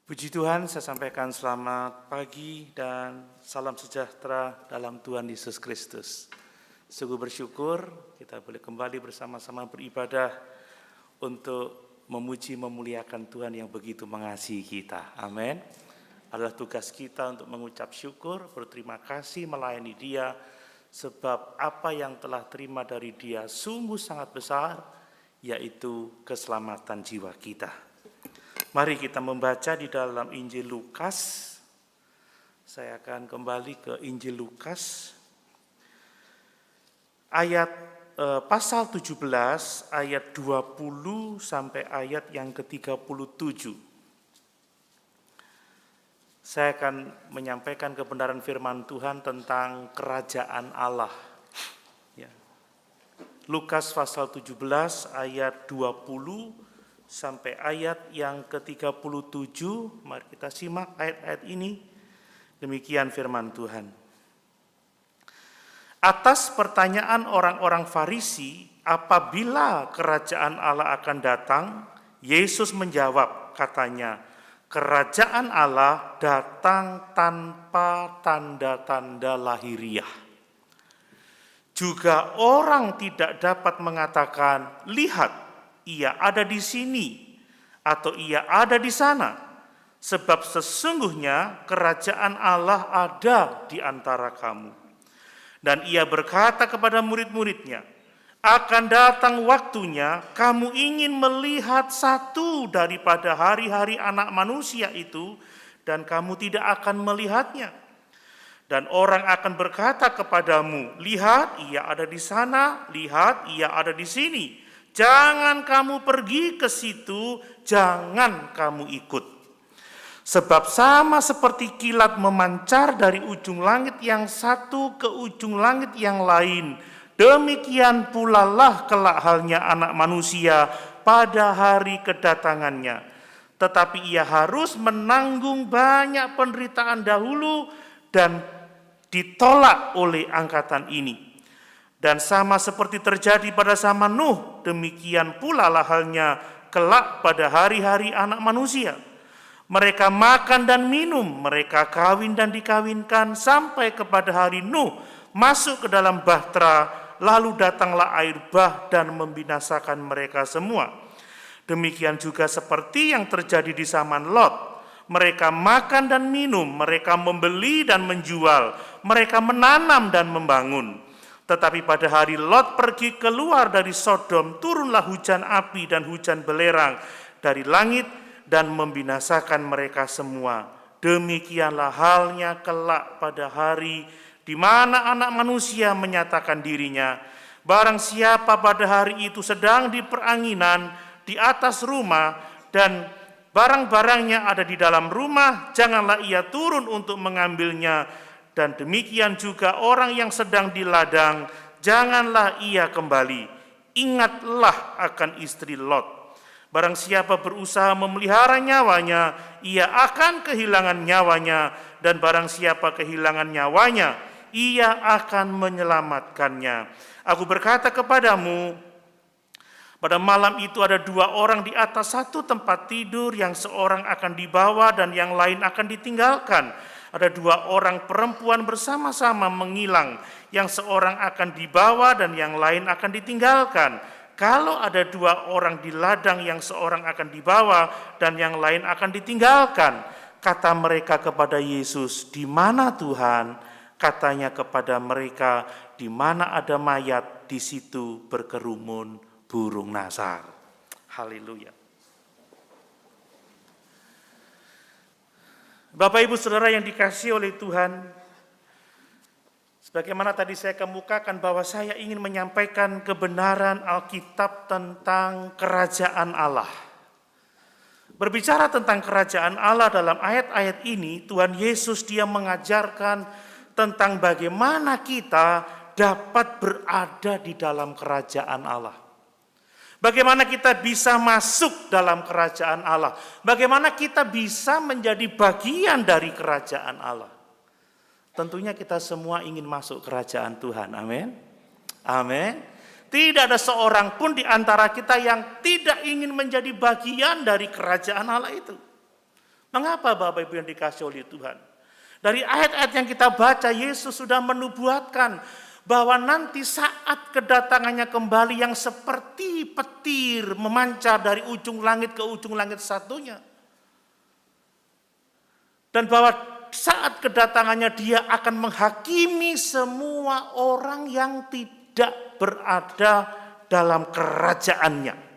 Puji Tuhan, saya sampaikan selamat pagi dan salam sejahtera dalam Tuhan Yesus Kristus. Sungguh bersyukur kita boleh kembali bersama-sama beribadah untuk memuji memuliakan Tuhan yang begitu mengasihi kita. Amin. Adalah tugas kita untuk mengucap syukur, berterima kasih, melayani Dia, sebab apa yang telah terima dari Dia sungguh sangat besar, yaitu keselamatan jiwa kita. Mari kita membaca di dalam Injil Lukas. Saya akan kembali ke Injil Lukas. Pasal 17 ayat 20 sampai ayat yang ke-37. Saya akan menyampaikan kebenaran firman Tuhan tentang kerajaan Allah. Ya. Lukas pasal 17 ayat 20 sampai ayat yang ke-37, mari kita simak ayat-ayat ini. Demikian firman Tuhan. Atas pertanyaan orang-orang Farisi, apabila kerajaan Allah akan datang, Yesus menjawab, katanya, kerajaan Allah datang tanpa tanda-tanda lahiriah. Juga orang tidak dapat mengatakan, lihat, ia ada di sini, atau ia ada di sana. Sebab sesungguhnya kerajaan Allah ada di antara kamu. Dan ia berkata kepada murid-muridnya, akan datang waktunya kamu ingin melihat satu daripada hari-hari anak manusia itu, dan kamu tidak akan melihatnya. Dan orang akan berkata kepadamu, lihat ia ada di sana, lihat ia ada di sini. Jangan kamu pergi ke situ, jangan kamu ikut. Sebab sama seperti kilat memancar dari ujung langit yang satu ke ujung langit yang lain, demikian pula lah kelak halnya anak manusia pada hari kedatangannya. Tetapi ia harus menanggung banyak penderitaan dahulu dan ditolak oleh angkatan ini. Dan sama seperti terjadi pada zaman Nuh, demikian pula lah halnya kelak pada hari-hari anak manusia. Mereka makan dan minum, mereka kawin dan dikawinkan, sampai kepada hari Nuh masuk ke dalam bahtera, lalu datanglah air bah dan membinasakan mereka semua. Demikian juga seperti yang terjadi di zaman Lot. Mereka makan dan minum, mereka membeli dan menjual, mereka menanam dan membangun. Tetapi pada hari Lot pergi keluar dari Sodom, turunlah hujan api dan hujan belerang dari langit dan membinasakan mereka semua. Demikianlah halnya kelak pada hari di mana anak manusia menyatakan dirinya. Barang siapa pada hari itu sedang di peranginan di atas rumah dan barang-barangnya ada di dalam rumah, janganlah ia turun untuk mengambilnya. Dan demikian juga orang yang sedang di ladang, janganlah ia kembali. Ingatlah akan istri Lot. Barang siapa berusaha memelihara nyawanya, ia akan kehilangan nyawanya. Dan barang siapa kehilangan nyawanya, ia akan menyelamatkannya. Aku berkata kepadamu, pada malam itu ada dua orang di atas satu tempat tidur, yang seorang akan dibawa dan yang lain akan ditinggalkan. Ada dua orang perempuan bersama-sama mengilang, yang seorang akan dibawa dan yang lain akan ditinggalkan. Kalau ada dua orang di ladang, yang seorang akan dibawa dan yang lain akan ditinggalkan. Kata mereka kepada Yesus, di mana Tuhan? Katanya kepada mereka, di mana ada mayat, di situ berkerumun burung nasar. Haleluya. Bapak Ibu Saudara yang dikasihi oleh Tuhan, sebagaimana tadi saya kemukakan bahwa saya ingin menyampaikan kebenaran Alkitab tentang kerajaan Allah. Berbicara tentang kerajaan Allah dalam ayat-ayat ini, Tuhan Yesus dia mengajarkan tentang bagaimana kita dapat berada di dalam kerajaan Allah. Bagaimana kita bisa masuk dalam kerajaan Allah? Bagaimana kita bisa menjadi bagian dari kerajaan Allah? Tentunya kita semua ingin masuk kerajaan Tuhan. Amin. Amin. Tidak ada seorang pun di antara kita yang tidak ingin menjadi bagian dari kerajaan Allah itu. Mengapa Bapak Ibu yang dikasihi oleh Tuhan? Dari ayat-ayat yang kita baca, Yesus sudah menubuatkan bahwa nanti saat kedatangannya kembali yang seperti petir memancar dari ujung langit ke ujung langit satunya. Dan bahwa saat kedatangannya dia akan menghakimi semua orang yang tidak berada dalam kerajaannya.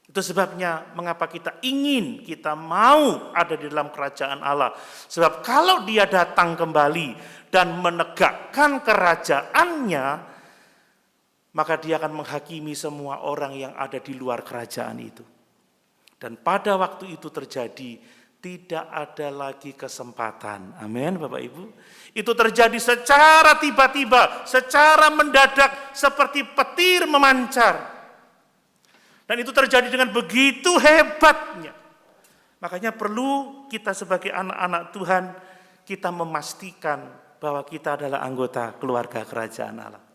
Itu sebabnya mengapa kita ingin, kita mau ada di dalam kerajaan Allah. Sebab kalau dia datang kembali dan menegakkan kerajaannya, maka dia akan menghakimi semua orang yang ada di luar kerajaan itu. Dan pada waktu itu terjadi, tidak ada lagi kesempatan. Amin, Bapak Ibu. Itu terjadi secara tiba-tiba, secara mendadak, seperti petir memancar. Dan itu terjadi dengan begitu hebatnya. Makanya perlu kita sebagai anak-anak Tuhan, kita memastikan bahwa kita adalah anggota keluarga kerajaan Allah.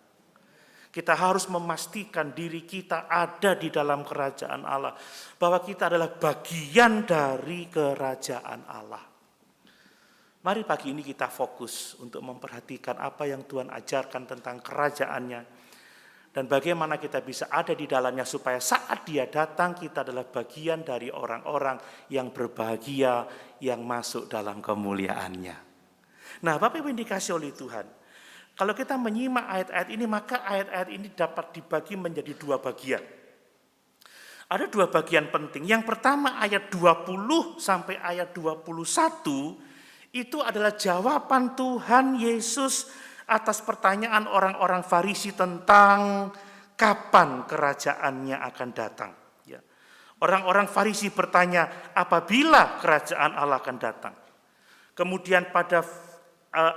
Kita harus memastikan diri kita ada di dalam kerajaan Allah. Bahwa kita adalah bagian dari kerajaan Allah. Mari pagi ini kita fokus untuk memperhatikan apa yang Tuhan ajarkan tentang kerajaannya. Dan bagaimana kita bisa ada di dalamnya supaya saat dia datang kita adalah bagian dari orang-orang yang berbahagia yang masuk dalam kemuliaannya. Nah, Bapak Ibu yang dikasihi oleh Tuhan, kalau kita menyimak ayat-ayat ini, maka ayat-ayat ini dapat dibagi menjadi dua bagian. Ada dua bagian penting. Yang pertama ayat 20 sampai ayat 21 itu adalah jawaban Tuhan Yesus atas pertanyaan orang-orang Farisi tentang kapan kerajaannya akan datang. Ya. Orang-orang Farisi bertanya, apabila kerajaan Allah akan datang. Kemudian pada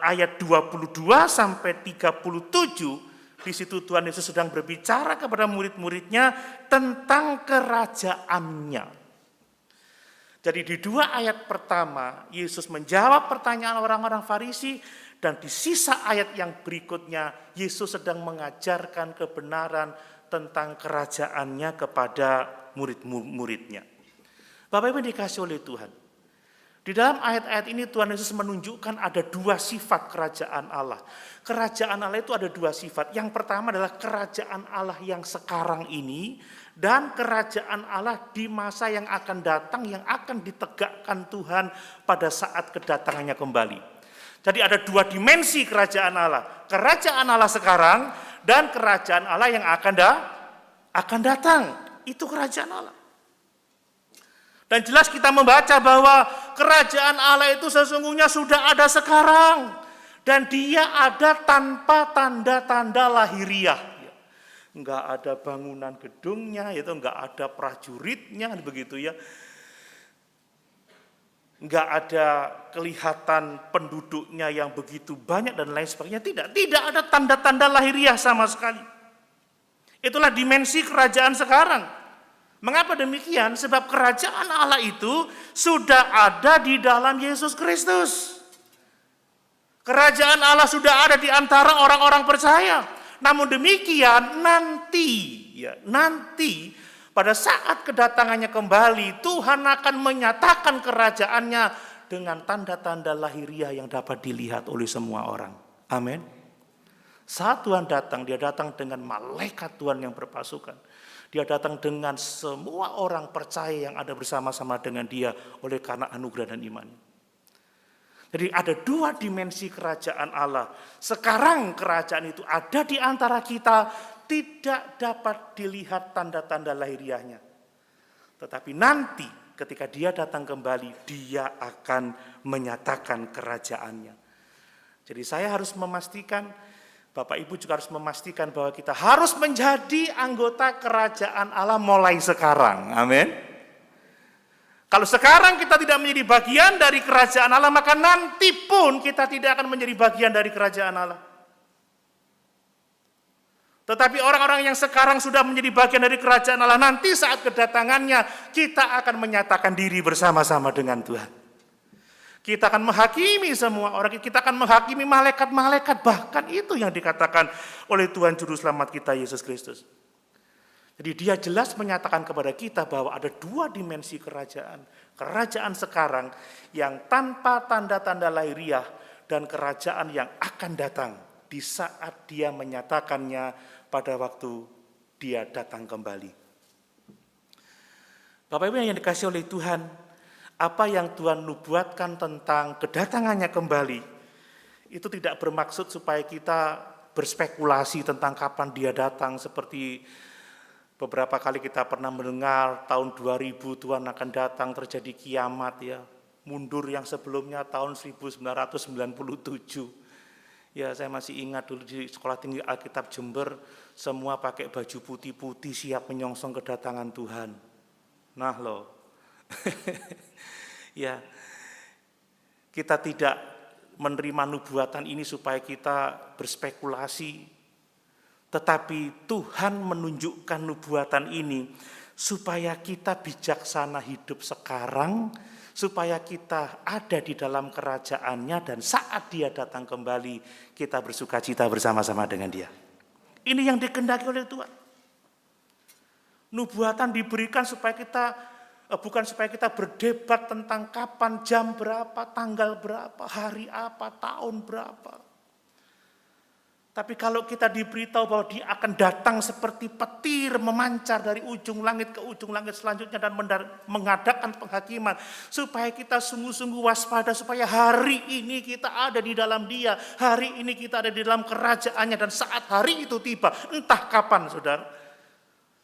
ayat 22 sampai 37, di situ Tuhan Yesus sedang berbicara kepada murid-muridnya tentang kerajaannya. Jadi di dua ayat pertama, Yesus menjawab pertanyaan orang-orang Farisi. Dan di sisa ayat yang berikutnya, Yesus sedang mengajarkan kebenaran tentang kerajaannya kepada murid-muridnya. Bapak Ibu dikasihi oleh Tuhan. Di dalam ayat-ayat ini Tuhan Yesus menunjukkan ada dua sifat kerajaan Allah. Kerajaan Allah itu ada dua sifat. Yang pertama adalah kerajaan Allah yang sekarang ini. Dan kerajaan Allah di masa yang akan datang, yang akan ditegakkan Tuhan pada saat kedatangannya kembali. Jadi ada dua dimensi kerajaan Allah. Kerajaan Allah sekarang dan kerajaan Allah yang akan datang. Itu kerajaan Allah. Dan jelas kita membaca bahwa kerajaan Allah itu sesungguhnya sudah ada sekarang. Dan dia ada tanpa tanda-tanda lahiriah. Enggak ada bangunan gedungnya, itu enggak ada prajuritnya, begitu ya. Enggak ada kelihatan penduduknya yang begitu banyak dan lain sebagainya. Tidak ada tanda-tanda lahiriah sama sekali. Itulah dimensi kerajaan sekarang. Mengapa demikian? Sebab kerajaan Allah itu sudah ada di dalam Yesus Kristus. Kerajaan Allah sudah ada di antara orang-orang percaya. Namun demikian nanti pada saat kedatangannya kembali, Tuhan akan menyatakan kerajaannya dengan tanda-tanda lahiriah yang dapat dilihat oleh semua orang. Amin. Saat Tuhan datang, dia datang dengan malaikat Tuhan yang berpasukan. Dia datang dengan semua orang percaya yang ada bersama-sama dengan dia oleh karena anugerah dan iman. Jadi ada dua dimensi kerajaan Allah. Sekarang kerajaan itu ada di antara kita, tidak dapat dilihat tanda-tanda lahiriahnya. Tetapi nanti ketika dia datang kembali, dia akan menyatakan kerajaannya. Jadi saya harus memastikan, Bapak Ibu juga harus memastikan bahwa kita harus menjadi anggota kerajaan Allah mulai sekarang. Amin. Kalau sekarang kita tidak menjadi bagian dari kerajaan Allah, maka nanti pun kita tidak akan menjadi bagian dari kerajaan Allah. Tetapi orang-orang yang sekarang sudah menjadi bagian dari kerajaan Allah, nanti saat kedatangannya kita akan menyatakan diri bersama-sama dengan Tuhan. Kita akan menghakimi semua orang, kita akan menghakimi malaikat-malaikat, bahkan itu yang dikatakan oleh Tuhan Juru Selamat kita Yesus Kristus. Jadi dia jelas menyatakan kepada kita bahwa ada dua dimensi kerajaan. Kerajaan sekarang yang tanpa tanda-tanda lahiriah dan kerajaan yang akan datang di saat dia menyatakannya pada waktu dia datang kembali. Bapak Ibu yang dikasihi oleh Tuhan, apa yang Tuhan nubuatkan tentang kedatangannya kembali, itu tidak bermaksud supaya kita berspekulasi tentang kapan dia datang, seperti beberapa kali kita pernah mendengar tahun 2000 Tuhan akan datang, terjadi kiamat ya. Mundur yang sebelumnya tahun 1997. Ya, saya masih ingat dulu di Sekolah Tinggi Alkitab Jember, semua pakai baju putih-putih siap menyongsong kedatangan Tuhan. Nah loh. Ya. Kita tidak menerima nubuatan ini supaya kita berspekulasi, tetapi Tuhan menunjukkan nubuatan ini supaya kita bijaksana hidup sekarang, supaya kita ada di dalam kerajaannya, dan saat dia datang kembali kita bersukacita bersama-sama dengan dia. Ini yang dikehendaki oleh Tuhan. Nubuatan diberikan supaya kita, bukan supaya kita berdebat tentang kapan, jam berapa, tanggal berapa, hari apa, tahun berapa. Tapi kalau kita diberitahu bahwa dia akan datang seperti petir memancar dari ujung langit ke ujung langit selanjutnya dan mengadakan penghakiman, supaya kita sungguh-sungguh waspada, supaya hari ini kita ada di dalam dia, hari ini kita ada di dalam kerajaannya, dan saat hari itu tiba, entah kapan saudara,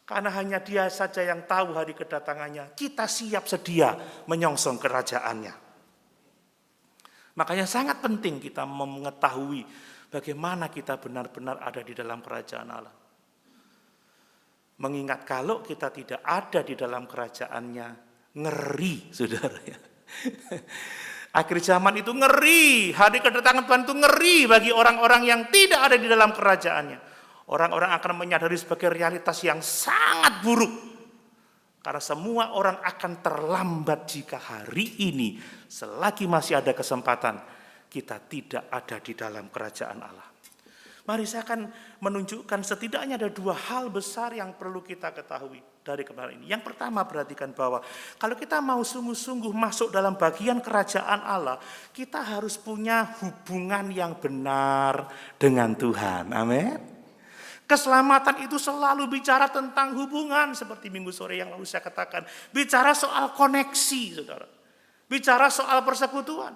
karena hanya dia saja yang tahu hari kedatangannya, kita siap sedia menyongsong kerajaannya. Makanya sangat penting kita mengetahui bagaimana kita benar-benar ada di dalam kerajaan Allah. Mengingat kalau kita tidak ada di dalam kerajaannya, ngeri saudara ya. Akhir zaman itu ngeri, hari kedatangan Tuhan itu ngeri bagi orang-orang yang tidak ada di dalam kerajaannya. Orang-orang akan menyadari sebagai realitas yang sangat buruk. Karena semua orang akan terlambat jika hari ini, selagi masih ada kesempatan, kita tidak ada di dalam kerajaan Allah. Mari saya akan menunjukkan setidaknya ada dua hal besar yang perlu kita ketahui dari kemarin ini. Yang pertama, perhatikan bahwa kalau kita mau sungguh-sungguh masuk dalam bagian kerajaan Allah, kita harus punya hubungan yang benar dengan Tuhan. Amin. Keselamatan itu selalu bicara tentang hubungan, seperti minggu sore yang lalu saya katakan. Bicara soal koneksi, saudara. Bicara soal persekutuan.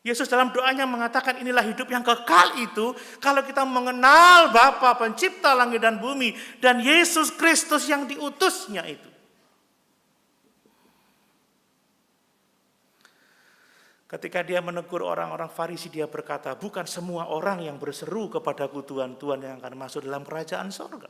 Yesus dalam doanya mengatakan inilah hidup yang kekal itu kalau kita mengenal Bapa pencipta langit dan bumi dan Yesus Kristus yang diutusnya itu. Ketika dia menegur orang-orang Farisi, dia berkata, bukan semua orang yang berseru kepadaku Tuhan, Tuhan yang akan masuk dalam kerajaan surga.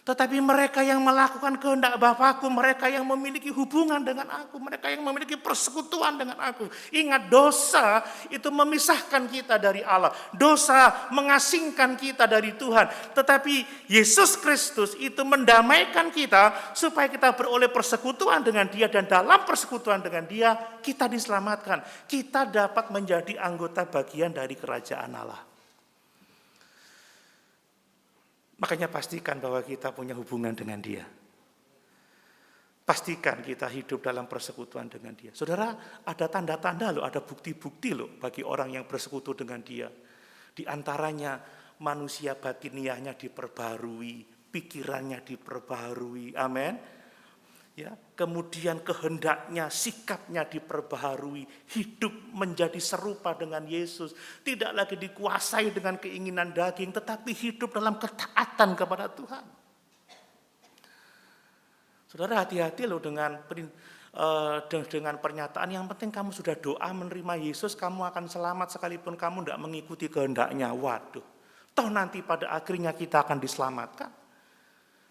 Tetapi mereka yang melakukan kehendak Bapakku, mereka yang memiliki hubungan dengan aku, mereka yang memiliki persekutuan dengan aku. Ingat, dosa itu memisahkan kita dari Allah. Dosa mengasingkan kita dari Tuhan. Tetapi Yesus Kristus itu mendamaikan kita supaya kita beroleh persekutuan dengan Dia. Dan dalam persekutuan dengan Dia, kita diselamatkan. Kita dapat menjadi anggota bagian dari kerajaan Allah. Makanya pastikan bahwa kita punya hubungan dengan Dia. Pastikan kita hidup dalam persekutuan dengan Dia. Saudara, ada tanda-tanda loh, ada bukti-bukti loh bagi orang yang bersekutu dengan Dia. Di antaranya manusia batiniahnya diperbarui, pikirannya diperbarui. Amin. Ya, kemudian kehendaknya, sikapnya diperbaharui, hidup menjadi serupa dengan Yesus, tidak lagi dikuasai dengan keinginan daging, tetapi hidup dalam ketaatan kepada Tuhan. Saudara, hati-hati loh dengan pernyataan yang penting kamu sudah doa menerima Yesus, kamu akan selamat sekalipun kamu tidak mengikuti kehendaknya. Waduh, toh nanti pada akhirnya kita akan diselamatkan.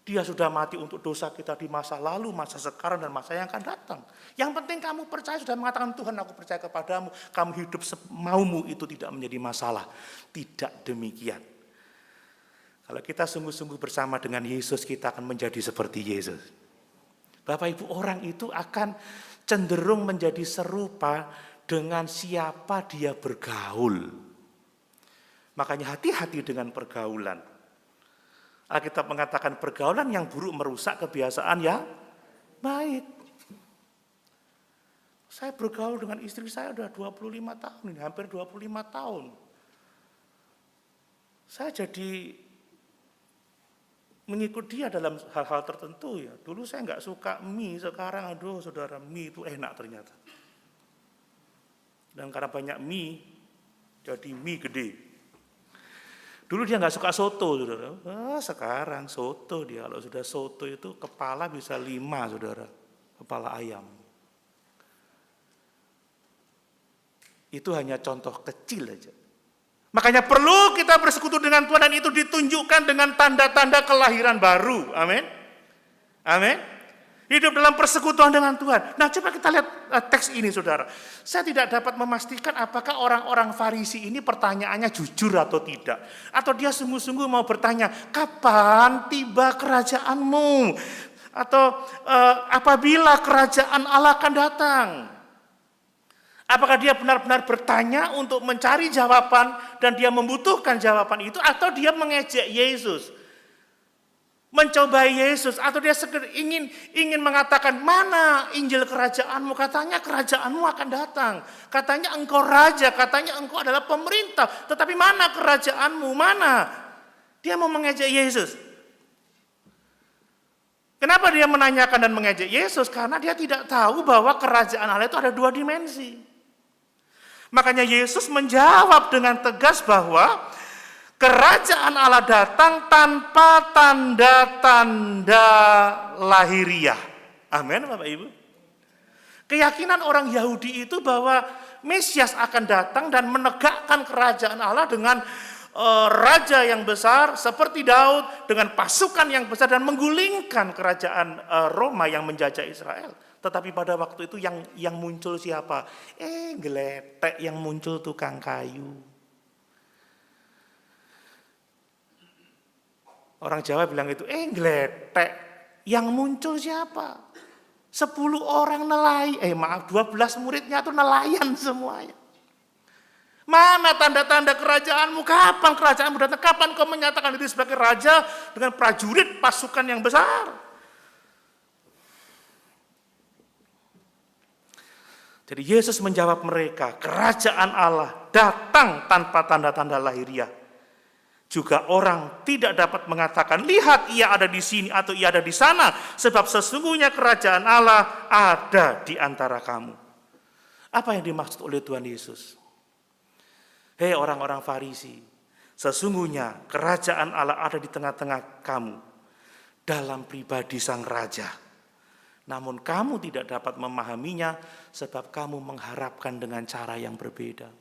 Dia sudah mati untuk dosa kita di masa lalu, masa sekarang, dan masa yang akan datang. Yang penting kamu percaya, sudah mengatakan Tuhan aku percaya kepadamu, kamu hidup semaumu, itu tidak menjadi masalah. Tidak demikian. Kalau kita sungguh-sungguh bersama dengan Yesus, kita akan menjadi seperti Yesus. Bapak Ibu, orang itu akan cenderung menjadi serupa dengan siapa dia bergaul. Makanya hati-hati dengan pergaulan. Alkitab mengatakan pergaulan yang buruk merusak kebiasaan yang baik. Saya bergaul dengan istri saya udah 25 tahun ini, hampir 25 tahun. Saya jadi mengikut dia dalam hal-hal tertentu ya. Dulu saya nggak suka mie, sekarang aduh saudara, mie itu enak ternyata. Dan karena banyak mie, jadi mie gede. Dulu dia nggak suka soto, saudara. Sekarang soto dia, kalau sudah soto itu kepala bisa 5, saudara. Kepala ayam. Itu hanya contoh kecil aja. Makanya perlu kita bersekutu dengan Tuhan dan itu ditunjukkan dengan tanda-tanda kelahiran baru. Amin. Amin. Hidup dalam persekutuan dengan Tuhan. Nah, coba kita lihat teks ini, saudara. Saya tidak dapat memastikan apakah orang-orang Farisi ini pertanyaannya jujur atau tidak. Atau dia sungguh-sungguh mau bertanya, kapan tiba kerajaanmu? Atau apabila kerajaan Allah akan datang? Apakah dia benar-benar bertanya untuk mencari jawaban dan dia membutuhkan jawaban itu, atau dia mengejek Yesus, mencobai Yesus, atau dia ingin mengatakan mana Injil kerajaanmu? Katanya kerajaanmu akan datang, katanya engkau raja, katanya engkau adalah pemerintah, tetapi mana kerajaanmu? Mana? Dia mau mengejek Yesus. Kenapa dia menanyakan dan mengejek Yesus? Karena dia tidak tahu bahwa kerajaan Allah itu ada 2 dimensi. Makanya Yesus menjawab dengan tegas bahwa kerajaan Allah datang tanpa tanda-tanda lahiriah. Amin, Bapak Ibu. Keyakinan orang Yahudi itu bahwa Mesias akan datang dan menegakkan kerajaan Allah dengan raja yang besar seperti Daud, dengan pasukan yang besar dan menggulingkan kerajaan Roma yang menjajah Israel. Tetapi pada waktu itu yang muncul siapa? Geletek, yang muncul tukang kayu. Orang Jawa bilang itu, geletek, yang muncul siapa? 10 orang nelayan, 12 muridnya itu nelayan semuanya. Mana tanda-tanda kerajaanmu? Kapan kerajaanmu datang? Kapan kau menyatakan diri sebagai raja dengan prajurit pasukan yang besar? Jadi Yesus menjawab mereka, kerajaan Allah datang tanpa tanda-tanda lahiriah. Juga orang tidak dapat mengatakan, lihat ia ada di sini atau ia ada di sana, sebab sesungguhnya kerajaan Allah ada di antara kamu. Apa yang dimaksud oleh Tuhan Yesus? Hei orang-orang Farisi, sesungguhnya kerajaan Allah ada di tengah-tengah kamu dalam pribadi sang raja. Namun kamu tidak dapat memahaminya sebab kamu mengharapkan dengan cara yang berbeda.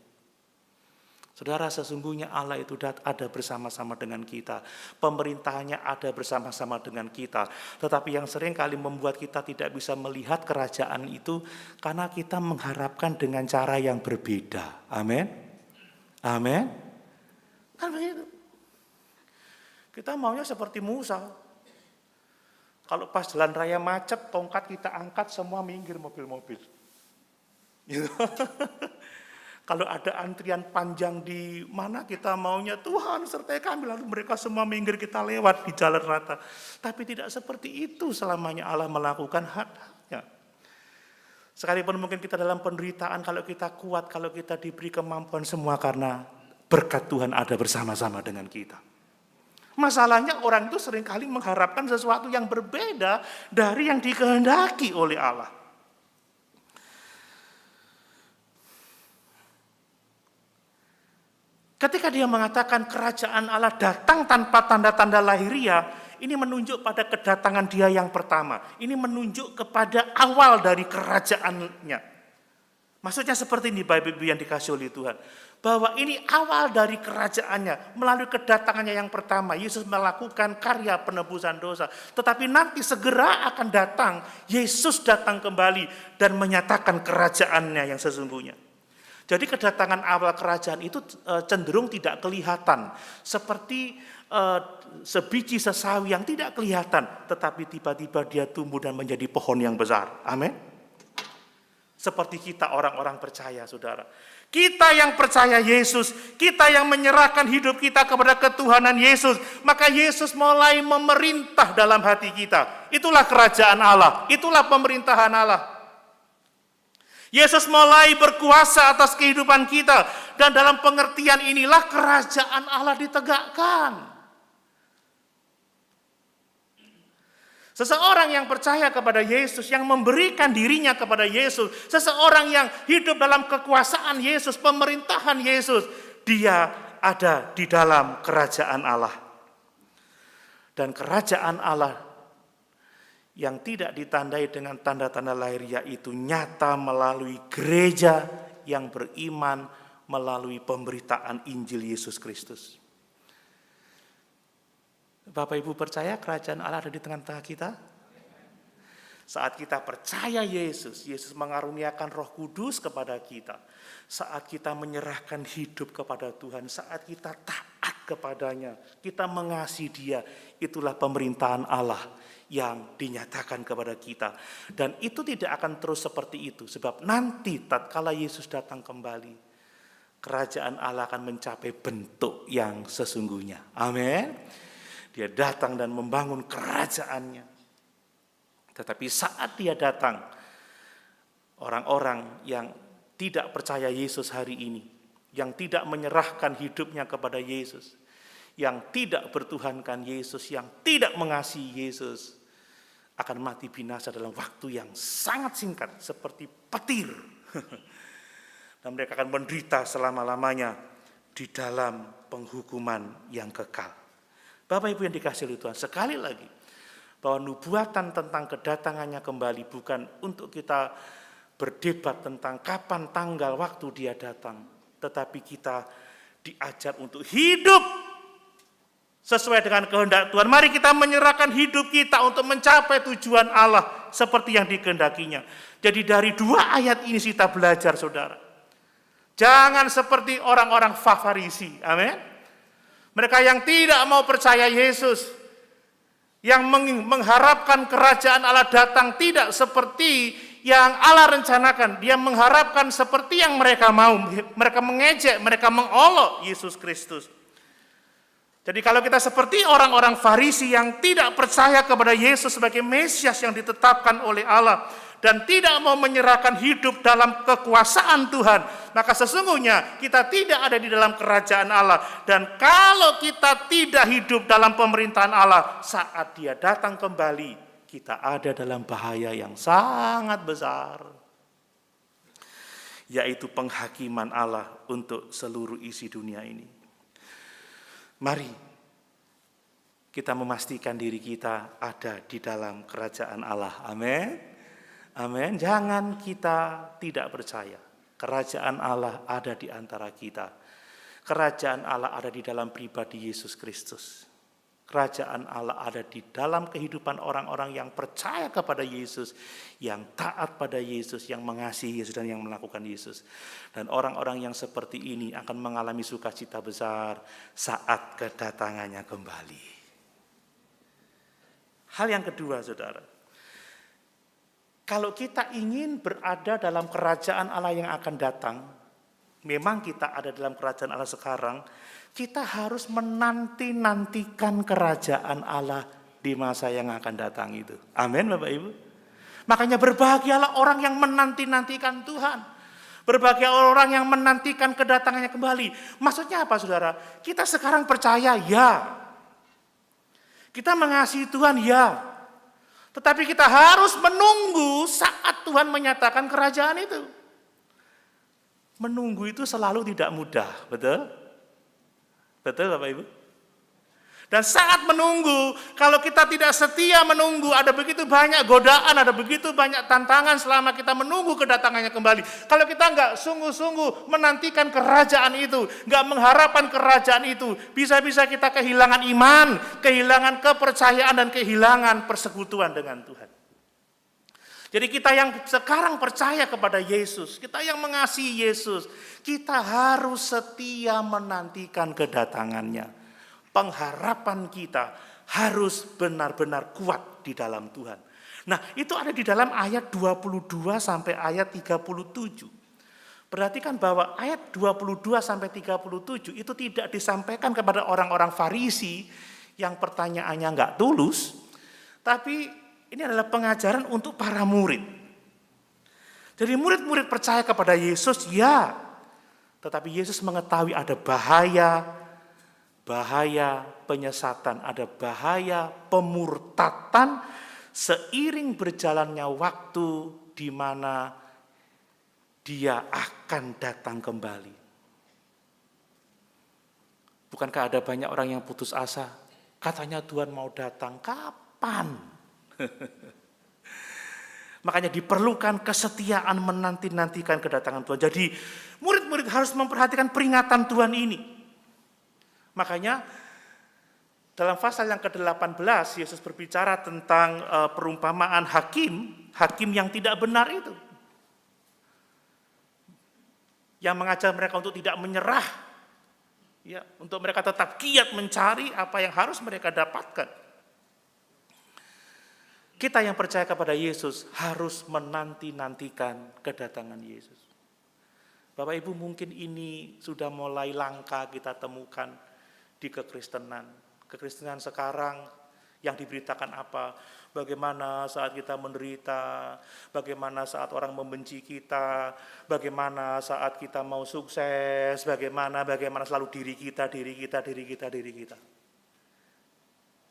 Saudara, sesungguhnya Allah itu ada bersama-sama dengan kita. Pemerintahannya ada bersama-sama dengan kita. Tetapi yang sering kali membuat kita tidak bisa melihat kerajaan itu karena kita mengharapkan dengan cara yang berbeda. Amin. Amin. Kan begitu. Kita maunya seperti Musa. Kalau pas jalan raya macet, tongkat kita angkat, semua minggir mobil-mobil. Gitu. Kalau ada antrian panjang di mana kita maunya, Tuhan sertai kami, lalu mereka semua minggir, kita lewat di jalan rata. Tapi tidak seperti itu selamanya Allah melakukan hak-haknya. Sekalipun mungkin kita dalam penderitaan, kalau kita kuat, kalau kita diberi kemampuan, semua karena berkat Tuhan ada bersama-sama dengan kita. Masalahnya orang itu seringkali mengharapkan sesuatu yang berbeda dari yang dikehendaki oleh Allah. Ketika dia mengatakan kerajaan Allah datang tanpa tanda-tanda lahiriah, ini menunjuk pada kedatangan dia yang pertama. Ini menunjuk kepada awal dari kerajaannya. Maksudnya seperti ini Bapak Ibu yang dikasih oleh Tuhan. Bahwa ini awal dari kerajaannya. Melalui kedatangannya yang pertama, Yesus melakukan karya penebusan dosa. Tetapi nanti segera akan datang, Yesus datang kembali dan menyatakan kerajaannya yang sesungguhnya. Jadi kedatangan awal kerajaan itu cenderung tidak kelihatan. Seperti sebiji sesawi yang tidak kelihatan. Tetapi tiba-tiba dia tumbuh dan menjadi pohon yang besar. Amin. Seperti kita orang-orang percaya, saudara. Kita yang percaya Yesus, kita yang menyerahkan hidup kita kepada ketuhanan Yesus, maka Yesus mulai memerintah dalam hati kita. Itulah kerajaan Allah, itulah pemerintahan Allah. Yesus mulai berkuasa atas kehidupan kita, dan dalam pengertian inilah kerajaan Allah ditegakkan. Seseorang yang percaya kepada Yesus, yang memberikan dirinya kepada Yesus, seseorang yang hidup dalam kekuasaan Yesus, pemerintahan Yesus, dia ada di dalam kerajaan Allah. Dan kerajaan Allah yang tidak ditandai dengan tanda-tanda lahir, yaitu nyata melalui gereja yang beriman melalui pemberitaan Injil Yesus Kristus. Bapak Ibu percaya kerajaan Allah ada di tengah-tengah kita? Saat kita percaya Yesus, Yesus mengaruniakan Roh Kudus kepada kita. Saat kita menyerahkan hidup kepada Tuhan, saat kita taat kepadanya, kita mengasihi Dia, itulah pemerintahan Allah yang dinyatakan kepada kita. Dan itu tidak akan terus seperti itu, sebab nanti tatkala Yesus datang kembali, kerajaan Allah akan mencapai bentuk yang sesungguhnya. Amin. Dia datang dan membangun kerajaannya. Tetapi saat dia datang, orang-orang yang tidak percaya Yesus hari ini, yang tidak menyerahkan hidupnya kepada Yesus, yang tidak bertuhankan Yesus, yang tidak mengasihi Yesus, akan mati binasa dalam waktu yang sangat singkat, seperti petir. Dan mereka akan menderita selama-lamanya di dalam penghukuman yang kekal. Bapak Ibu yang dikasihi oleh Tuhan, sekali lagi, bahwa nubuatan tentang kedatangannya kembali bukan untuk kita berdebat tentang kapan, tanggal, waktu dia datang. Tetapi kita diajar untuk hidup sesuai dengan kehendak Tuhan. Mari kita menyerahkan hidup kita untuk mencapai tujuan Allah seperti yang dikehendakinya. Jadi dari dua ayat ini kita belajar, saudara. Jangan seperti orang-orang Farisi, amin. Mereka yang tidak mau percaya Yesus, yang mengharapkan kerajaan Allah datang tidak seperti yang Allah rencanakan. Dia mengharapkan seperti yang mereka mau. Mereka mengejek, mereka mengolok Yesus Kristus. Jadi kalau kita seperti orang-orang Farisi yang tidak percaya kepada Yesus sebagai Mesias yang ditetapkan oleh Allah, dan tidak mau menyerahkan hidup dalam kekuasaan Tuhan, maka sesungguhnya kita tidak ada di dalam kerajaan Allah. Dan kalau kita tidak hidup dalam pemerintahan Allah, saat dia datang kembali, kita ada dalam bahaya yang sangat besar, yaitu penghakiman Allah untuk seluruh isi dunia ini. Mari kita memastikan diri kita ada di dalam kerajaan Allah. Amin. Amin. Jangan kita tidak percaya. Kerajaan Allah ada di antara kita. Kerajaan Allah ada di dalam pribadi Yesus Kristus. Kerajaan Allah ada di dalam kehidupan orang-orang yang percaya kepada Yesus, yang taat pada Yesus, yang mengasihi Yesus dan yang melakukan Yesus. Dan orang-orang yang seperti ini akan mengalami sukacita besar saat kedatangannya kembali. Hal yang kedua, saudara. Kalau kita ingin berada dalam kerajaan Allah yang akan datang, memang kita ada dalam kerajaan Allah sekarang, kita harus menanti-nantikan kerajaan Allah di masa yang akan datang itu. Amin, Bapak Ibu. Makanya berbahagialah orang yang menanti-nantikan Tuhan. Berbahagia orang yang menantikan kedatangannya kembali. Maksudnya apa, saudara? Kita sekarang percaya, ya. Kita mengasihi Tuhan, ya. Tetapi kita harus menunggu saat Tuhan menyatakan kerajaan itu. Menunggu itu selalu tidak mudah, betul? Betul Bapak Ibu? Dan saat menunggu, kalau kita tidak setia menunggu, ada begitu banyak godaan, ada begitu banyak tantangan selama kita menunggu kedatangannya kembali. Kalau kita nggak sungguh-sungguh menantikan kerajaan itu, nggak mengharapkan kerajaan itu, bisa-bisa kita kehilangan iman, kehilangan kepercayaan, dan kehilangan persekutuan dengan Tuhan. Jadi kita yang sekarang percaya kepada Yesus, kita yang mengasihi Yesus, kita harus setia menantikan kedatangannya. Pengharapan kita harus benar-benar kuat di dalam Tuhan. Nah, itu ada di dalam ayat 22 sampai ayat 37. Perhatikan bahwa ayat 22 sampai 37 itu tidak disampaikan kepada orang-orang Farisi yang pertanyaannya nggak tulus, tapi ini adalah pengajaran untuk para murid. Jadi murid-murid percaya kepada Yesus, ya, tetapi Yesus mengetahui ada bahaya penyesatan, ada bahaya pemurtatan seiring berjalannya waktu di mana Dia akan datang kembali. Bukankah ada banyak orang yang putus asa? Katanya Tuhan mau datang, kapan? Makanya diperlukan kesetiaan menanti-nantikan kedatangan Tuhan. Jadi murid-murid harus memperhatikan peringatan Tuhan ini. Makanya dalam pasal yang ke-18 Yesus berbicara tentang perumpamaan hakim yang tidak benar itu. Yang mengajar mereka untuk tidak menyerah, ya, untuk mereka tetap giat mencari apa yang harus mereka dapatkan. Kita yang percaya kepada Yesus harus menanti-nantikan kedatangan Yesus. Bapak Ibu, mungkin ini sudah mulai langka kita temukan di kekristenan. Kekristenan sekarang yang diberitakan apa? Bagaimana saat kita menderita, bagaimana saat orang membenci kita, bagaimana saat kita mau sukses, bagaimana selalu diri kita.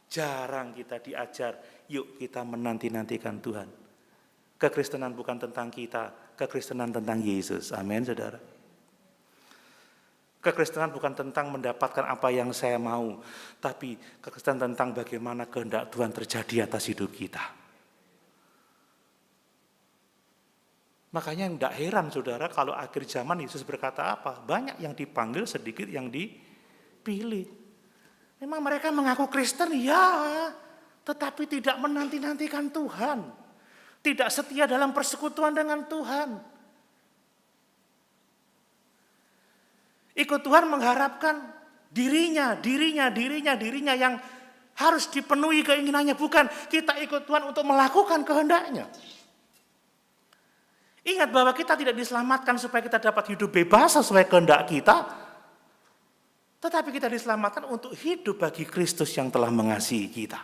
Jarang kita diajar, yuk kita menanti-nantikan Tuhan. Kekristenan bukan tentang kita, kekristenan tentang Yesus. Amin, saudara. Kekristenan bukan tentang mendapatkan apa yang saya mau, tapi kekristenan tentang bagaimana kehendak Tuhan terjadi atas hidup kita. Makanya tidak heran saudara kalau akhir zaman Yesus berkata apa? Banyak yang dipanggil, sedikit yang dipilih. Memang mereka mengaku Kristen, ya, tetapi tidak menanti-nantikan Tuhan. Tidak setia dalam persekutuan dengan Tuhan. Ikut Tuhan mengharapkan dirinya yang harus dipenuhi keinginannya. Bukan kita ikut Tuhan untuk melakukan kehendaknya. Ingat bahwa kita tidak diselamatkan supaya kita dapat hidup bebas sesuai kehendak kita. Tetapi kita diselamatkan untuk hidup bagi Kristus yang telah mengasihi kita.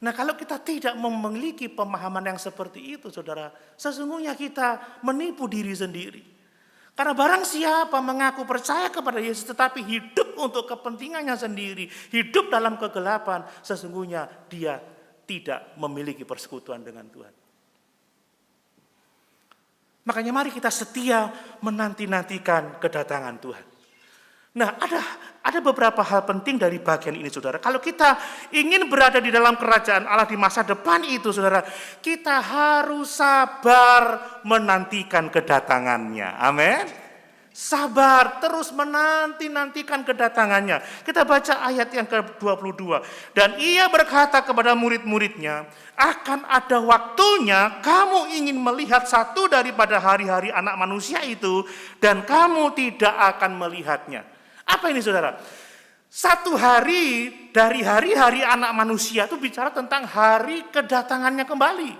Nah, kalau kita tidak memiliki pemahaman yang seperti itu, saudara, sesungguhnya kita menipu diri sendiri. Karena barang siapa mengaku percaya kepada Yesus tetapi hidup untuk kepentingannya sendiri, hidup dalam kegelapan, sesungguhnya dia tidak memiliki persekutuan dengan Tuhan. Makanya mari kita setia menanti-nantikan kedatangan Tuhan. Nah, ada beberapa hal penting dari bagian ini, saudara. Kalau kita ingin berada di dalam kerajaan Allah di masa depan itu, saudara, kita harus sabar menantikan kedatangannya. Amin. Sabar, terus menanti-nantikan kedatangannya. Kita baca ayat yang ke-22. Dan ia berkata kepada murid-muridnya, akan ada waktunya kamu ingin melihat satu daripada hari-hari anak manusia itu, dan kamu tidak akan melihatnya. Apa ini, saudara? Satu hari dari hari-hari anak manusia itu bicara tentang hari kedatangannya kembali.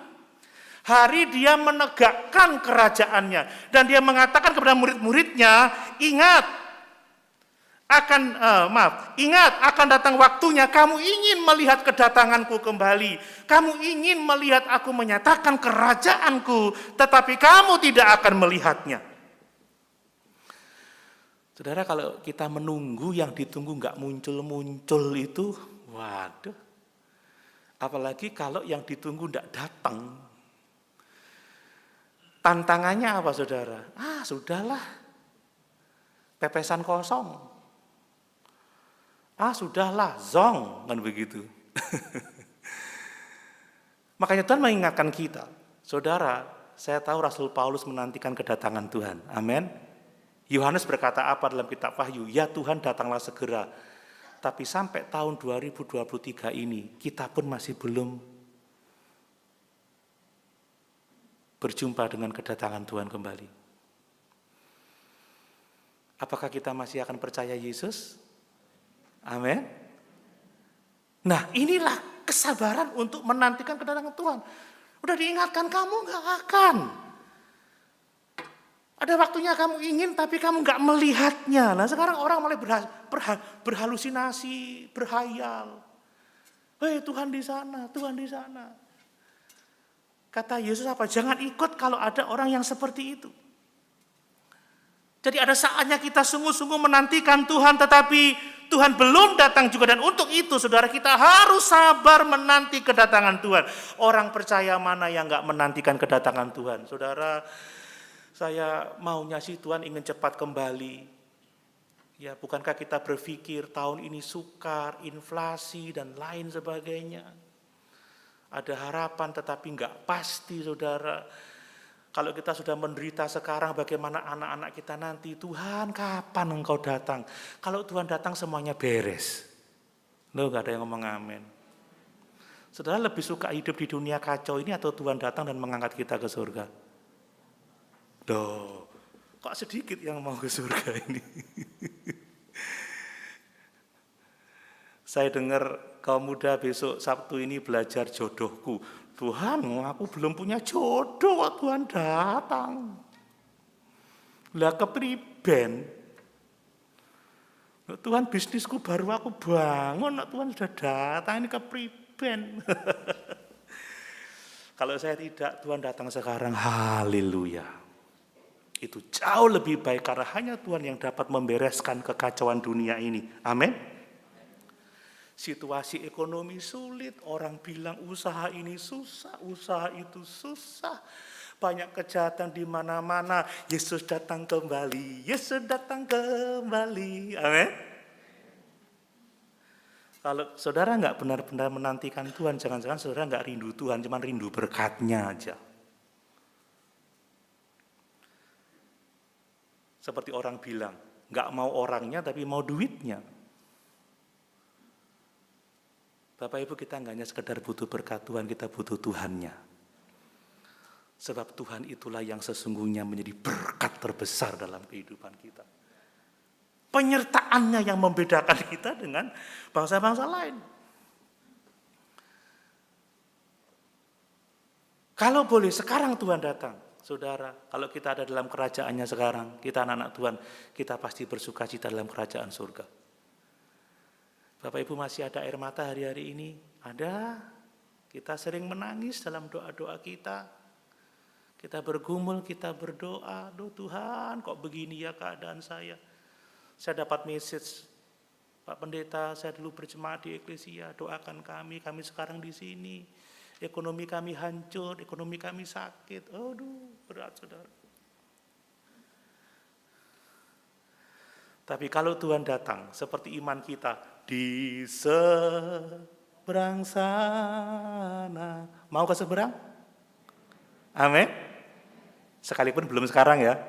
Hari dia menegakkan kerajaannya. Dan dia mengatakan kepada murid-muridnya, ingat akan datang waktunya kamu ingin melihat kedatanganku kembali. Kamu ingin melihat aku menyatakan kerajaanku, tetapi kamu tidak akan melihatnya. Saudara, kalau kita menunggu yang ditunggu nggak muncul-muncul itu, waduh. Apalagi kalau yang ditunggu nggak datang. Tantangannya apa, saudara? Sudahlah. Pepesan kosong. Sudahlah, zong, kan begitu. Makanya Tuhan mengingatkan kita, saudara, saya tahu Rasul Paulus menantikan kedatangan Tuhan. Amin. Yohanes berkata apa dalam kitab Wahyu? Ya Tuhan, datanglah segera. Tapi sampai tahun 2023 ini, kita pun masih belum berjumpa dengan kedatangan Tuhan kembali. Apakah kita masih akan percaya Yesus? Amin. Nah, inilah kesabaran untuk menantikan kedatangan Tuhan. Udah diingatkan, kamu gak akan. Ada waktunya kamu ingin tapi kamu nggak melihatnya. Nah sekarang orang mulai berhalusinasi, berhayal. Hei Tuhan di sana, Tuhan di sana. Kata Yesus apa? Jangan ikut kalau ada orang yang seperti itu. Jadi ada saatnya kita sungguh-sungguh menantikan Tuhan, tetapi Tuhan belum datang juga. Dan untuk itu saudara, kita harus sabar menanti kedatangan Tuhan. Orang percaya mana yang gak menantikan kedatangan Tuhan? Saudara, saya maunya sih Tuhan ingin cepat kembali. Ya, bukankah kita berpikir tahun ini sukar, inflasi dan lain sebagainya. Ada harapan tetapi gak pasti saudara. Kalau kita sudah menderita sekarang, bagaimana anak-anak kita nanti? Tuhan, kapan Engkau datang? Kalau Tuhan datang semuanya beres. Loh, gak ada yang ngomong amin. Saudara lebih suka hidup di dunia kacau ini atau Tuhan datang dan mengangkat kita ke surga? Duh, kok sedikit yang mau ke surga ini? Saya dengar kaum muda besok Sabtu ini belajar jodohku. Tuhan, aku belum punya jodoh kok Tuhan datang. Lah kepriben. Tuhan, bisnisku baru aku bangun, Tuhan sudah datang, ini kepriben. Kalau saya tidak, Tuhan datang sekarang, haleluya. Itu jauh lebih baik karena hanya Tuhan yang dapat membereskan kekacauan dunia ini. Amin. Situasi ekonomi sulit, orang bilang usaha ini susah, usaha itu susah. Banyak kejahatan di mana-mana. Yesus datang kembali, Yesus datang kembali. Amin. Kalau saudara nggak benar-benar menantikan Tuhan, jangan-jangan saudara nggak rindu Tuhan, cuma rindu berkat-Nya aja. Seperti orang bilang, nggak mau orangnya tapi mau duitnya. Bapak Ibu, kita nggak hanya sekedar butuh berkat Tuhan, kita butuh Tuhannya. Sebab Tuhan itulah yang sesungguhnya menjadi berkat terbesar dalam kehidupan kita. Penyertaannya yang membedakan kita dengan bangsa-bangsa lain. Kalau boleh sekarang Tuhan datang, saudara, kalau kita ada dalam kerajaannya sekarang, kita anak-anak Tuhan, kita pasti bersukacita dalam kerajaan surga. Bapak Ibu, masih ada air mata hari-hari ini? Ada. Kita sering menangis dalam doa-doa kita. Kita bergumul, kita berdoa. Duh Tuhan, kok begini ya keadaan saya? Saya dapat message, Pak Pendeta, saya dulu berjemaat di Eklesia, doakan kami sekarang di sini. Ekonomi kami hancur, ekonomi kami sakit. Aduh, berat saudara. Tapi kalau Tuhan datang, seperti iman kita, di seberang sana. Mau ke seberang? Amin. Sekalipun belum sekarang ya.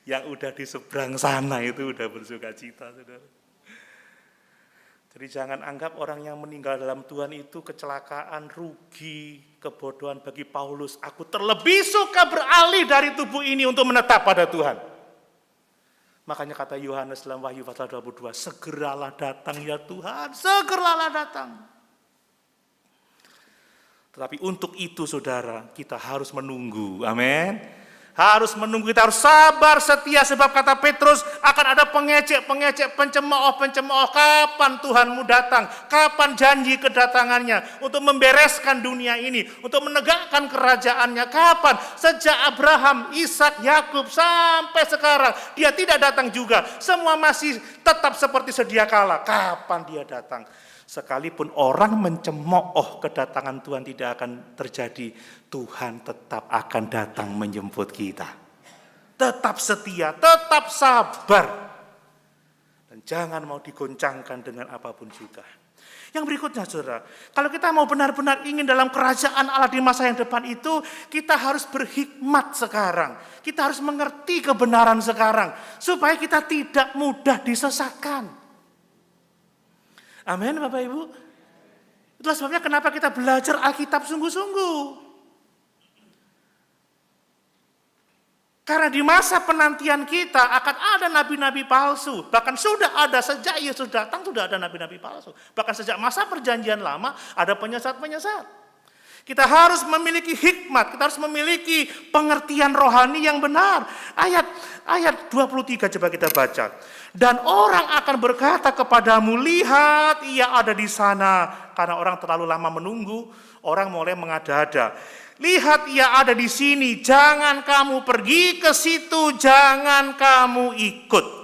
Yang udah di seberang sana itu udah bersukacita, saudara. Jadi jangan anggap orang yang meninggal dalam Tuhan itu kecelakaan, rugi, kebodohan bagi Paulus. Aku terlebih suka beralih dari tubuh ini untuk menetap pada Tuhan. Makanya kata Yohanes dalam Wahyu pasal 22, segeralah datang ya Tuhan, segeralah datang. Tetapi untuk itu saudara, kita harus menunggu, amin. Harus menunggu, kita harus sabar, setia, sebab kata Petrus akan ada pengecek, pencemooh. Kapan Tuhanmu datang? Kapan janji kedatangannya untuk membereskan dunia ini, untuk menegakkan kerajaannya? Kapan? Sejak Abraham, Ishak, Yakub sampai sekarang dia tidak datang juga. Semua masih tetap seperti sedia kala. Kapan dia datang? Sekalipun orang mencemooh kedatangan Tuhan tidak akan terjadi, Tuhan tetap akan datang menjemput kita. Tetap setia, tetap sabar. Dan jangan mau digoncangkan dengan apapun juga. Yang berikutnya saudara, kalau kita mau benar-benar ingin dalam kerajaan Allah di masa yang depan itu, kita harus berhikmat sekarang. Kita harus mengerti kebenaran sekarang, supaya kita tidak mudah disesatkan. Amin Bapak Ibu. Itulah sebabnya kenapa kita belajar Alkitab sungguh-sungguh. Karena di masa penantian kita akan ada nabi-nabi palsu. Bahkan sudah ada sejak Yesus datang sudah ada nabi-nabi palsu. Bahkan sejak masa perjanjian lama ada penyesat-penyesat. Kita harus memiliki hikmat, kita harus memiliki pengertian rohani yang benar. Ayat 23 coba kita baca. Dan orang akan berkata kepadamu, lihat ia ada di sana. Karena orang terlalu lama menunggu, orang mulai mengada-ada. Lihat ia ada di sini, jangan kamu pergi ke situ, jangan kamu ikut.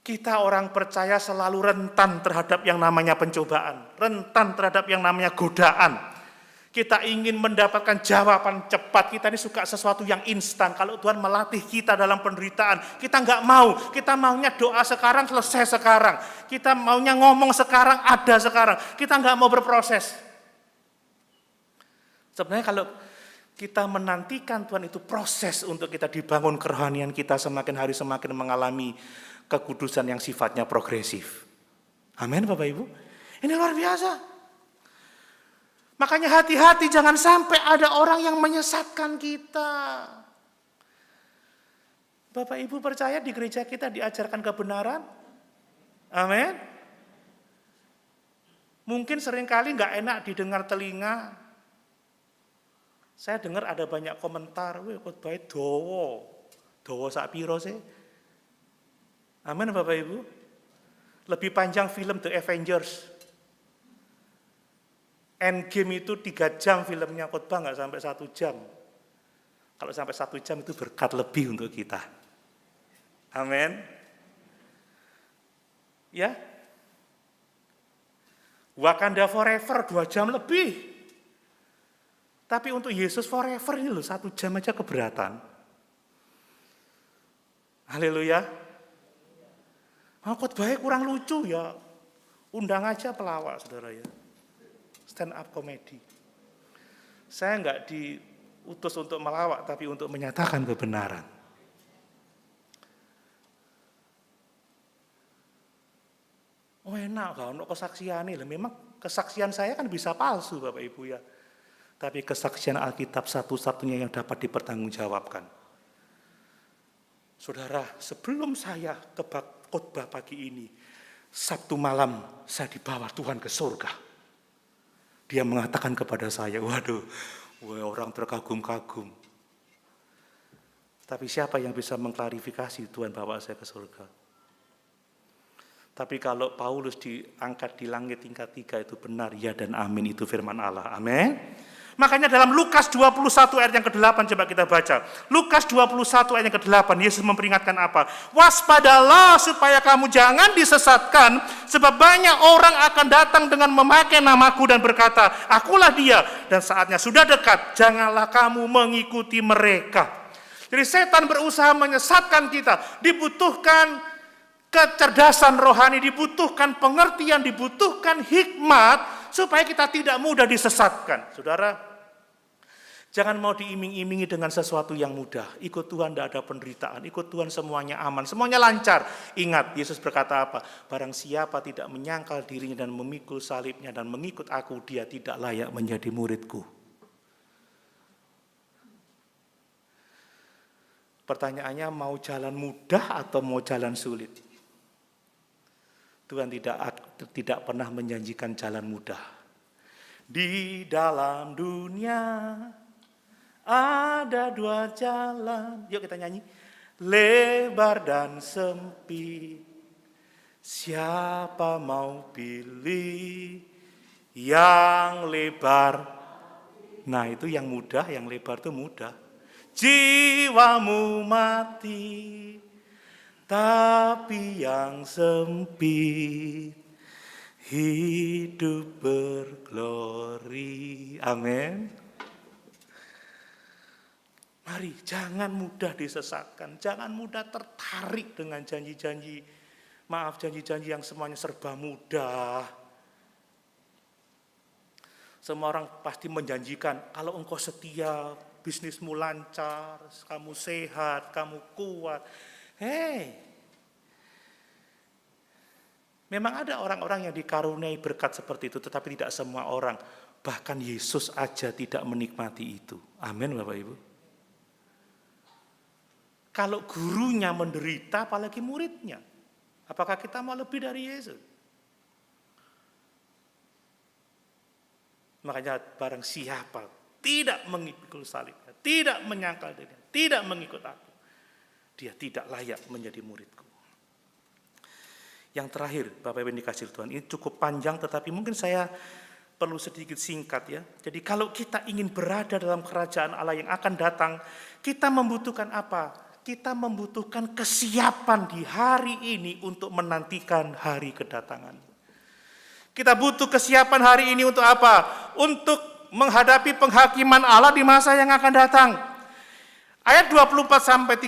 Kita orang percaya selalu rentan terhadap yang namanya pencobaan, rentan terhadap yang namanya godaan. Kita ingin mendapatkan jawaban cepat, kita ini suka sesuatu yang instan. Kalau Tuhan melatih kita dalam penderitaan, kita nggak mau. Kita maunya doa sekarang, selesai sekarang. Kita maunya ngomong sekarang, ada sekarang. Kita nggak mau berproses. Sebenarnya kalau kita menantikan Tuhan itu proses untuk kita dibangun kerohanian kita semakin hari semakin mengalami kekudusan yang sifatnya progresif. Amin Bapak Ibu. Ini luar biasa. Makanya hati-hati jangan sampai ada orang yang menyesatkan kita. Bapak Ibu percaya di gereja kita diajarkan kebenaran? Amin. Mungkin seringkali nggak enak didengar telinga. Saya dengar ada banyak komentar, wih khotbah dowo sak piro sih? Amin Bapak Ibu. Lebih panjang film The Avengers. Endgame itu 3 jam filmnya, khotbah nggak sampai 1 jam. Kalau sampai 1 jam itu berkat lebih untuk kita. Amin. Ya. Wakanda Forever 2 jam lebih. Tapi untuk Yesus Forever ini loh 1 jam aja keberatan. Haleluya. Khotbahnya kurang lucu ya, undang aja pelawak saudara ya, stand up comedy. Saya nggak diutus untuk melawak, tapi untuk menyatakan kebenaran. Oh enak kan, untuk kesaksian ini, memang kesaksian saya kan bisa palsu Bapak Ibu ya, tapi kesaksian Alkitab satu-satunya yang dapat dipertanggungjawabkan. Saudara, sebelum saya khotbah pagi ini, Sabtu malam saya dibawa Tuhan ke surga. Dia mengatakan kepada saya, waduh, orang terkagum-kagum. Tapi siapa yang bisa mengklarifikasi Tuhan bawa saya ke surga? Tapi kalau Paulus diangkat di langit tingkat 3 itu benar, ya dan amin, itu firman Allah. Amin. Makanya dalam Lukas 21 ayat yang ke-8 coba kita baca. Lukas 21 ayat yang ke-8, Yesus memperingatkan apa? Waspadalah supaya kamu jangan disesatkan, sebab banyak orang akan datang dengan memakai namaku dan berkata, akulah dia, dan saatnya sudah dekat, janganlah kamu mengikuti mereka. Jadi setan berusaha menyesatkan kita, dibutuhkan kecerdasan rohani, dibutuhkan pengertian, dibutuhkan hikmat, supaya kita tidak mudah disesatkan. Saudara, jangan mau diiming-imingi dengan sesuatu yang mudah. Ikut Tuhan tidak ada penderitaan, ikut Tuhan semuanya aman, semuanya lancar. Ingat, Yesus berkata apa? Barang siapa tidak menyangkal dirinya dan memikul salibnya dan mengikut aku, dia tidak layak menjadi muridku. Pertanyaannya, mau jalan mudah atau mau jalan sulit? Tuhan tidak pernah menjanjikan jalan mudah. Di dalam dunia ada 2 jalan. Yuk kita nyanyi. Lebar dan sempit. Siapa mau pilih yang lebar? Nah itu yang mudah, yang lebar itu mudah. Jiwamu mati. Tapi yang sempit hidup berglori. Amin. Mari jangan mudah disesatkan, jangan mudah tertarik dengan janji-janji, janji-janji yang semuanya serba mudah. Semua orang pasti menjanjikan, kalau engkau setia, bisnismu lancar, kamu sehat, kamu kuat. Hei, memang ada orang-orang yang dikaruniai berkat seperti itu, tetapi tidak semua orang. Bahkan Yesus aja tidak menikmati itu. Amin Bapak Ibu. Kalau gurunya menderita, apalagi muridnya. Apakah kita mau lebih dari Yesus? Makanya barang siapa tidak mengikul salibnya, tidak menyangkal dirinya, tidak mengikut aku, dia tidak layak menjadi muridku. Yang terakhir, Bapak Ibu yang dikasihi Tuhan, ini cukup panjang tetapi mungkin saya perlu sedikit singkat ya. Jadi kalau kita ingin berada dalam kerajaan Allah yang akan datang, kita membutuhkan apa? Kita membutuhkan kesiapan di hari ini untuk menantikan hari kedatangan. Kita butuh kesiapan hari ini untuk apa? Untuk menghadapi penghakiman Allah di masa yang akan datang. Ayat 24-37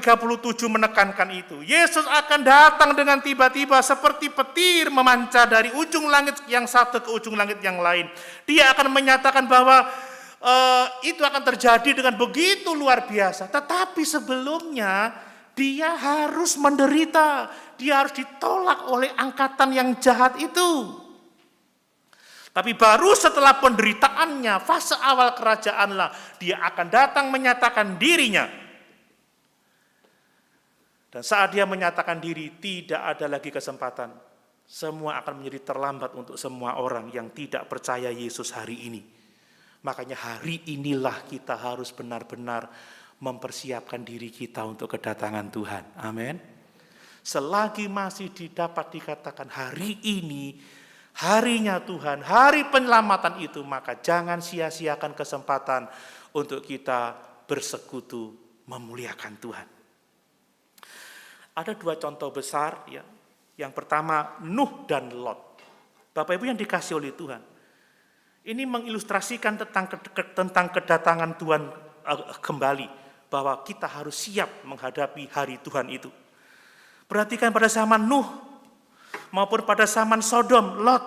menekankan itu. Yesus akan datang dengan tiba-tiba seperti petir memancar dari ujung langit yang satu ke ujung langit yang lain. Dia akan menyatakan bahwa itu akan terjadi dengan begitu luar biasa. Tetapi sebelumnya dia harus menderita. Dia harus ditolak oleh angkatan yang jahat itu. Tapi baru setelah penderitaannya, fase awal kerajaanlah, dia akan datang menyatakan dirinya. Dan saat dia menyatakan diri, tidak ada lagi kesempatan. Semua akan menjadi terlambat untuk semua orang yang tidak percaya Yesus hari ini. Makanya hari inilah kita harus benar-benar mempersiapkan diri kita untuk kedatangan Tuhan. Amin. Selagi masih dapat dikatakan hari ini, harinya Tuhan, hari penyelamatan itu, maka jangan sia-siakan kesempatan untuk kita bersekutu memuliakan Tuhan. Ada dua contoh besar ya. Yang pertama Nuh dan Lot. Bapak Ibu yang dikasih oleh Tuhan. Ini mengilustrasikan tentang kedatangan Tuhan kembali, bahwa kita harus siap menghadapi hari Tuhan itu. Perhatikan pada zaman Nuh maupun pada zaman Sodom, Lot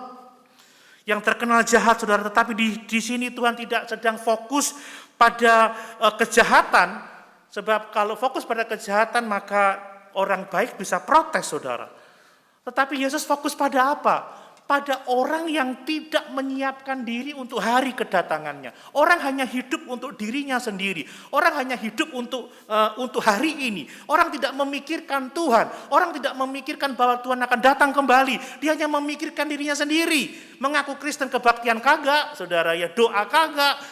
yang terkenal jahat, saudara. Tetapi di sini Tuhan tidak sedang fokus pada kejahatan, sebab kalau fokus pada kejahatan maka orang baik bisa protes, saudara. Tetapi Yesus fokus pada apa? Pada orang yang tidak menyiapkan diri untuk hari kedatangannya. Orang hanya hidup untuk dirinya sendiri. Orang hanya hidup untuk hari ini. Orang tidak memikirkan Tuhan. Orang tidak memikirkan bahwa Tuhan akan datang kembali. Dia hanya memikirkan dirinya sendiri. Mengaku Kristen, kebaktian kagak, saudara, ya doa kagak.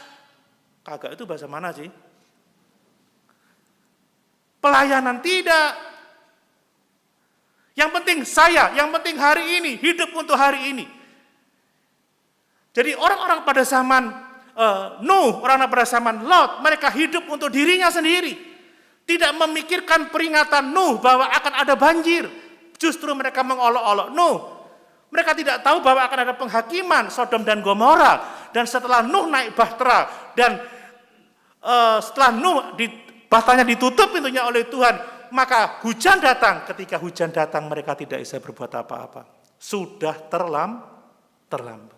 Kagak itu bahasa mana sih? Pelayanan tidak. Yang penting saya, yang penting hari ini, hidup untuk hari ini. Jadi orang-orang pada zaman Nuh, orang-orang pada zaman Lot, mereka hidup untuk dirinya sendiri. Tidak memikirkan peringatan Nuh bahwa akan ada banjir. Justru mereka mengolok-olok Nuh. Mereka tidak tahu bahwa akan ada penghakiman Sodom dan Gomora. Dan setelah Nuh naik bahtera, dan setelah Nuh bahteranya ditutup pintunya oleh Tuhan, maka hujan datang. Ketika hujan datang mereka tidak bisa berbuat apa-apa. Sudah terlambat.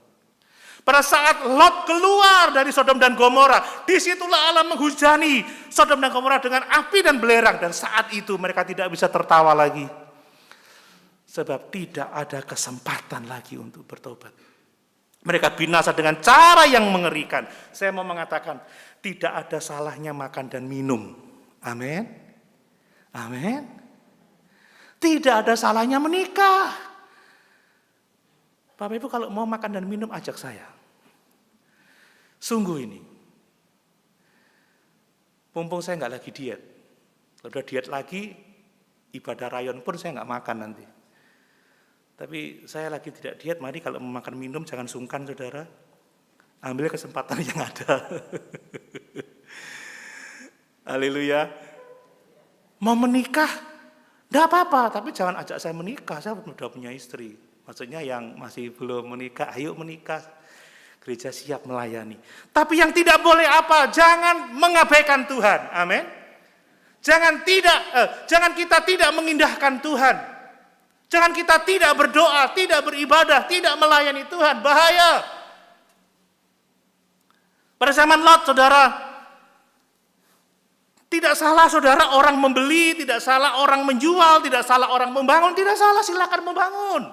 Pada saat Lot keluar dari Sodom dan Gomora, disitulah Allah menghujani Sodom dan Gomora dengan api dan belerang. Dan saat itu mereka tidak bisa tertawa lagi. Sebab tidak ada kesempatan lagi untuk bertobat. Mereka binasa dengan cara yang mengerikan. Saya mau mengatakan, tidak ada salahnya makan dan minum. Amin. Amin. Tidak ada salahnya menikah. Bapak Ibu kalau mau makan dan minum ajak saya. Sungguh ini. Mumpung saya nggak lagi diet. Kalau udah diet lagi, ibadah rayon pun saya nggak makan nanti. Tapi saya lagi tidak diet, mari kalau mau makan minum jangan sungkan, saudara. Ambil kesempatan yang ada. Haleluya. Mau menikah, enggak apa-apa, tapi jangan ajak saya menikah, saya sudah punya istri. Maksudnya yang masih belum menikah, ayo menikah. Gereja siap melayani. Tapi yang tidak boleh apa? Jangan mengabaikan Tuhan. Amin. Jangan kita tidak mengindahkan Tuhan. Jangan kita tidak berdoa, tidak beribadah, tidak melayani Tuhan. Bahaya. Pada zaman Lot, saudara, tidak salah saudara orang membeli, tidak salah orang menjual, tidak salah orang membangun, tidak salah, silakan membangun.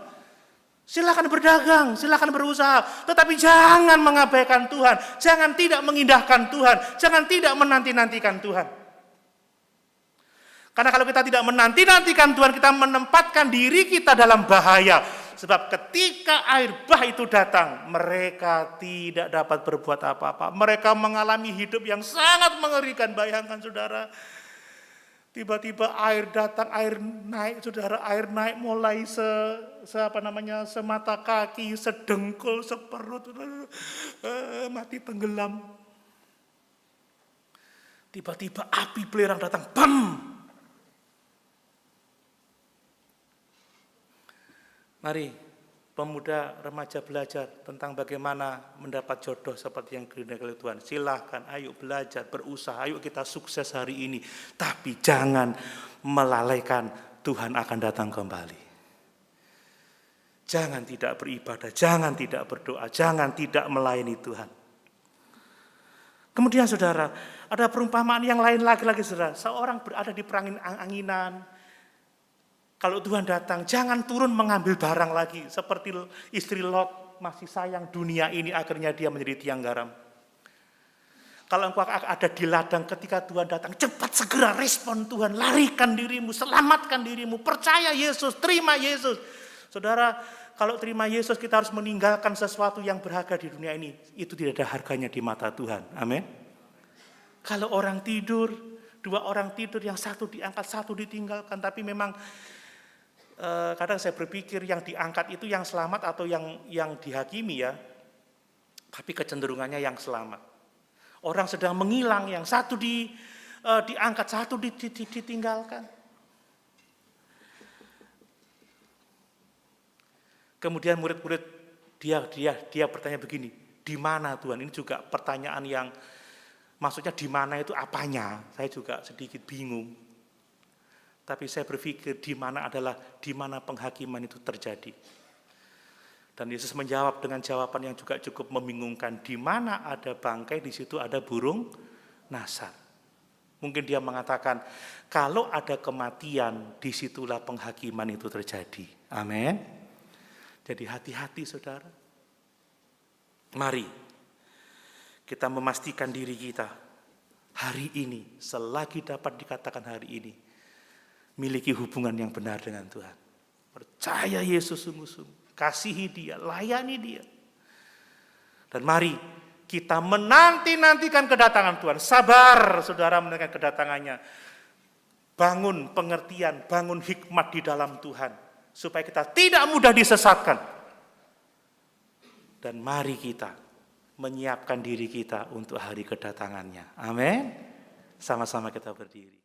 Silakan berdagang, silakan berusaha, tetapi jangan mengabaikan Tuhan, jangan tidak mengindahkan Tuhan, jangan tidak menanti-nantikan Tuhan. Karena kalau kita tidak menanti-nantikan Tuhan, kita menempatkan diri kita dalam bahaya. Sebab ketika air bah itu datang, mereka tidak dapat berbuat apa-apa. Mereka mengalami hidup yang sangat mengerikan. Bayangkan saudara, tiba-tiba air datang, air naik, saudara, air naik mulai semata kaki, sedengkul, seperut, mati tenggelam. Tiba-tiba api belerang datang, bam! Mari pemuda remaja belajar tentang bagaimana mendapat jodoh seperti yang dikehendaki Tuhan. Silahkan, ayo belajar, berusaha, ayo kita sukses hari ini. Tapi jangan melalaikan Tuhan akan datang kembali. Jangan tidak beribadah, jangan tidak berdoa, jangan tidak melayani Tuhan. Kemudian saudara, ada perumpamaan yang lain lagi saudara. Seorang berada di peranginan. Kalau Tuhan datang, jangan turun mengambil barang lagi. Seperti istri Lot masih sayang dunia ini, akhirnya dia menjadi tiang garam. Kalau engkau ada di ladang ketika Tuhan datang, cepat segera respon Tuhan. Larikan dirimu, selamatkan dirimu. Percaya Yesus, terima Yesus. Saudara, kalau terima Yesus kita harus meninggalkan sesuatu yang berharga di dunia ini. Itu tidak ada harganya di mata Tuhan. Amin. Kalau orang tidur, dua orang tidur, yang satu diangkat, satu ditinggalkan. Tapi memang kadang saya berpikir yang diangkat itu yang selamat atau yang dihakimi ya. Tapi kecenderungannya yang selamat. Orang sedang menghilang, yang satu diangkat, satu ditinggalkan. Kemudian murid-murid dia bertanya begini, di mana Tuhan? Ini juga pertanyaan yang maksudnya di mana itu apanya? Saya juga sedikit bingung. Tapi saya berpikir di mana adalah di mana penghakiman itu terjadi. Dan Yesus menjawab dengan jawaban yang juga cukup membingungkan. Di mana ada bangkai, di situ ada burung nasar. Mungkin dia mengatakan, kalau ada kematian, disitulah penghakiman itu terjadi. Amin. Jadi hati-hati saudara. Mari kita memastikan diri kita hari ini, selagi dapat dikatakan hari ini, miliki hubungan yang benar dengan Tuhan. Percaya Yesus sungguh-sungguh. Kasihi dia, layani dia. Dan mari kita menanti-nantikan kedatangan Tuhan. Sabar saudara menantikan kedatangannya. Bangun pengertian, bangun hikmat di dalam Tuhan. Supaya kita tidak mudah disesatkan. Dan mari kita menyiapkan diri kita untuk hari kedatangannya. Amin. Sama-sama kita berdiri.